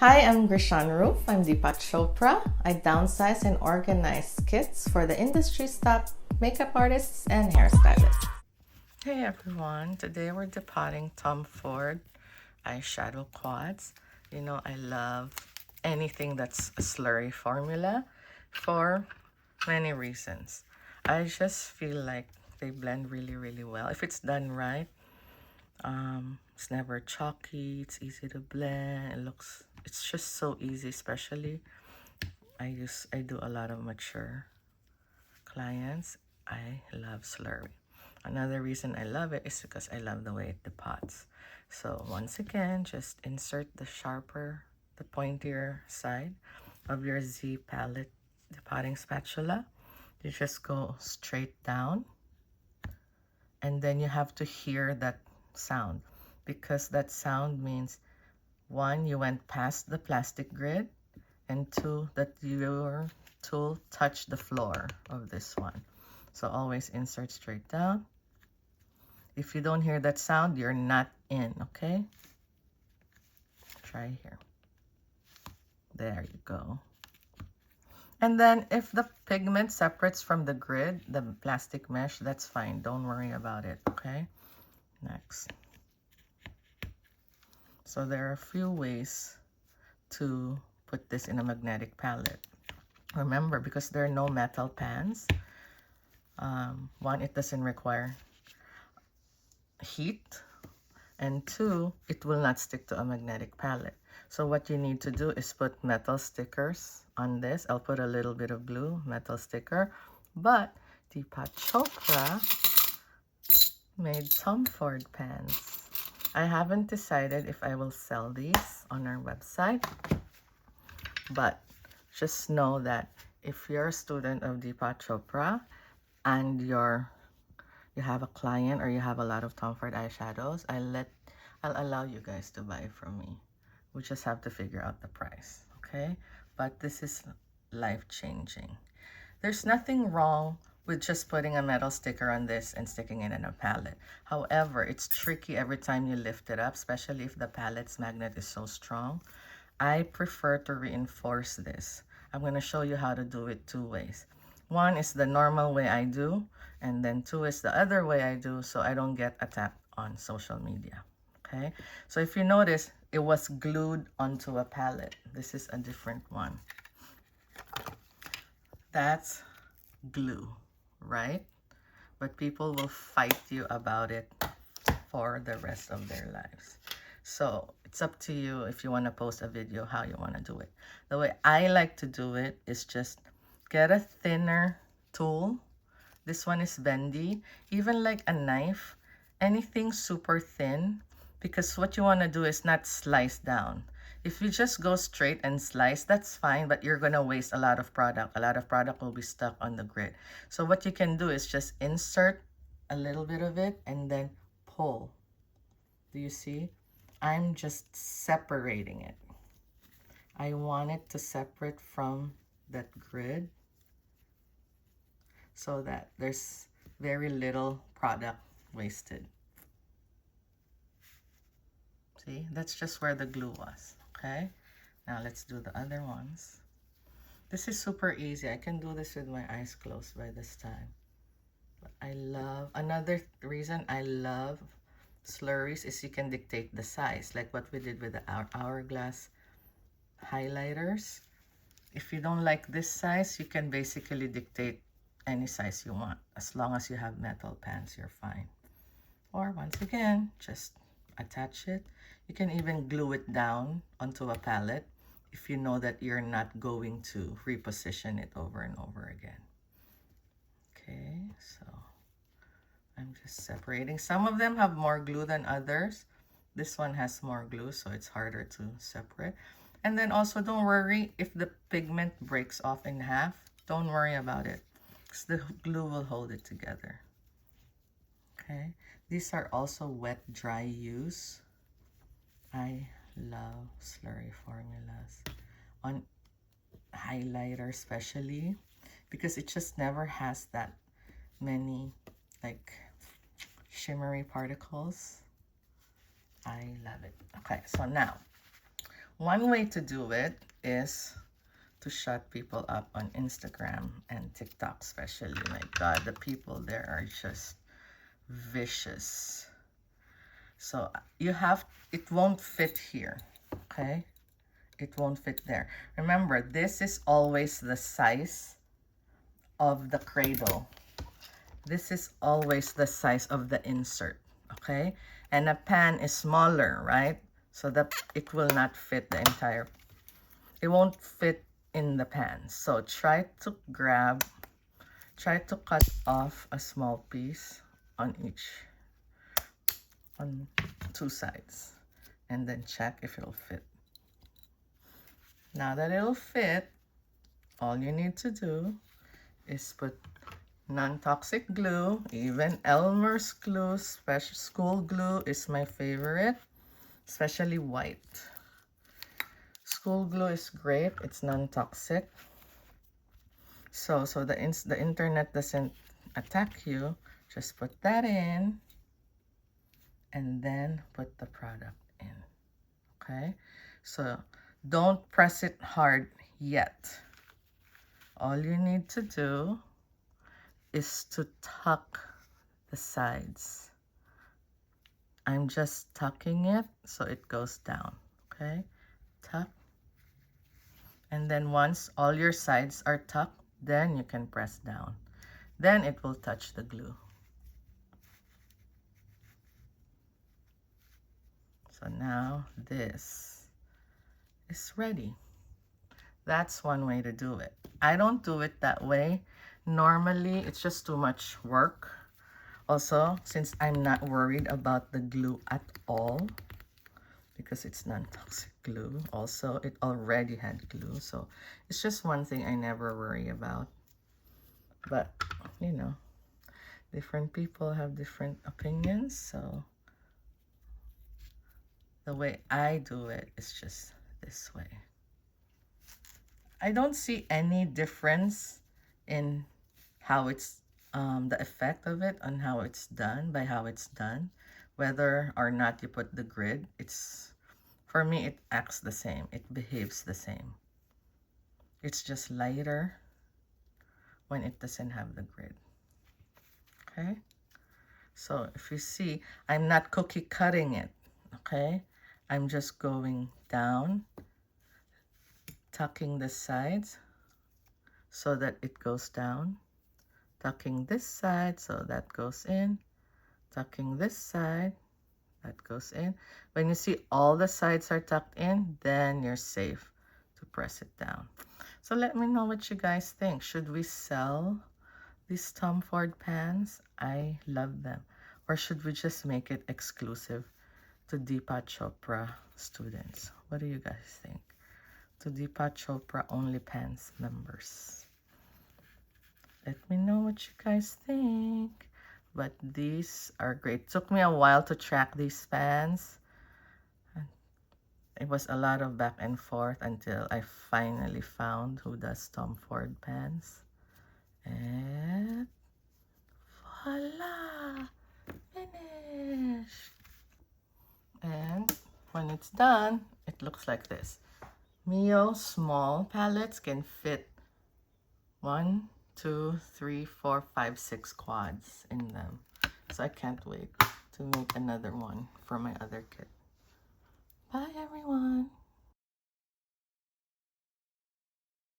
Hi, I'm Grishan Roof. I'm Depot Chopra. I downsize and organize kits for the industry's top makeup artists and hairstylists. Hey everyone, today we're depotting Tom Ford eyeshadow quads. You know, I love anything that's a slurry formula for many reasons. I just feel like they blend really well. If it's done right, it's never chalky, it's easy to blend, it's just so easy, especially I do a lot of mature clients. I love slurry. Another reason I love it is because I love the way it depots. So once again, just insert the pointier side of your Z palette depotting spatula. You just go straight down, and then you have to hear that sound, because that sound means, one, you went past the plastic grid, and two, that your tool touched the floor of this one. So always insert straight down. If you don't hear that sound, you're not in, okay? Try here. There you go. And then if the pigment separates from the grid, the plastic mesh, that's fine. Don't worry about it, okay? Next. So there are a few ways to put this in a magnetic palette. Remember, because there are no metal pans, one, it doesn't require heat, and two, it will not stick to a magnetic palette. So what you need to do is put metal stickers on this. I'll put a little bit of glue, metal sticker, but Depot Chopra made Tom Ford pans. I haven't decided if I will sell these on our website, but just know that if you're a student of Depot Chopra and you have a client or you have a lot of Tom Ford eyeshadows, I'll allow you guys to buy from me. We just have to figure out the price, okay? But this is life-changing. There's nothing wrong with just putting a metal sticker on this and sticking it in a palette. However, it's tricky every time you lift it up, especially if the palette's magnet is so strong. I prefer to reinforce this. I'm going to show you how to do it two ways. One is the normal way I do, and then two is the other way I do, so I don't get attacked on social media. Okay, so if you notice, it was glued onto a palette. This is a different one. That's glue, right? But people will fight you about it for the rest of their lives. So it's up to you if you want to post a video how you want to do it. The way I like to do it is just get a thinner tool. This one is bendy, even like a knife, anything super thin, because what you want to do is not slice down. If you just go straight and slice, that's fine, but you're going to waste a lot of product. A lot of product will be stuck on the grid. So what you can do is just insert a little bit of it and then pull. Do you see? I'm just separating it. I want it to separate from that grid so that there's very little product wasted. See, that's just where the glue was, okay? Now let's do the other ones. This is super easy. I can do this with my eyes closed by this time. But another reason I love slurries is you can dictate the size, like what we did with the hourglass highlighters. If you don't like this size, you can basically dictate any size you want. As long as you have metal pans, you're fine. Or once again, just attach it. You can even glue it down onto a palette if you know that you're not going to reposition it over and over again. Okay, so I'm just separating. Some of them have more glue than others. This one has more glue, so it's harder to separate. And then also, don't worry if the pigment breaks off in half. Don't worry about it, because the glue will hold it together. Okay, these are also wet dry use. I love slurry formulas on highlighter, especially because it just never has that many like shimmery particles. I love it. Okay, so now One way to do it is to shut people up on Instagram and TikTok especially. My God, the people there are just vicious. So it won't fit here, okay? It won't fit there. Remember, this is always the size of the cradle. This is always the size of the insert, okay? And a pan is smaller, right? So that it will not fit the entire, it won't fit in the pan. So try to cut off a small piece on two sides, and then check if it'll fit. Now that it'll fit, all you need to do is put non-toxic glue. Even Elmer's glue, special school glue, is my favorite, especially white. School glue is great. It's non-toxic. So the internet doesn't attack you. Just put that in and then put the product in. Okay? So don't press it hard yet. All you need to do is to tuck the sides. I'm just tucking it so it goes down. Okay? Tuck. And then once all your sides are tucked, then you can press down. Then it will touch the glue. So now this is ready. That's one way to do it. I don't do it that way. Normally, it's just too much work. Also, since I'm not worried about the glue at all, because it's non-toxic glue. Also, it already had glue, so it's just one thing I never worry about. But, you know, different people have different opinions, so the way I do it is just this way. I don't see any difference in how it's, the effect of it on how it's done, by how it's done. Whether or not you put the grid, for me, it acts the same. It behaves the same. It's just lighter when it doesn't have the grid. Okay? So if you see, I'm not cookie cutting it. Okay? I'm just going down, tucking the sides so that it goes down, tucking this side so that goes in, tucking this side, that goes in. When you see all the sides are tucked in, then you're safe to press it down. So let me know what you guys think. Should we sell these Tom Ford pans? I love them. Or should we just make it exclusive to Depot Chopra students? What do you guys think? To Depot Chopra only pans members. Let me know what you guys think. But these are great. Took me a while to track these pans. It was a lot of back and forth until I finally found who does Tom Ford pans. And voila! Finished! And when it's done, it looks like this. Mio small palettes can fit 1, 2, 3, 4, 5, 6 quads in them. So I can't wait to make another one for my other kit. Bye everyone.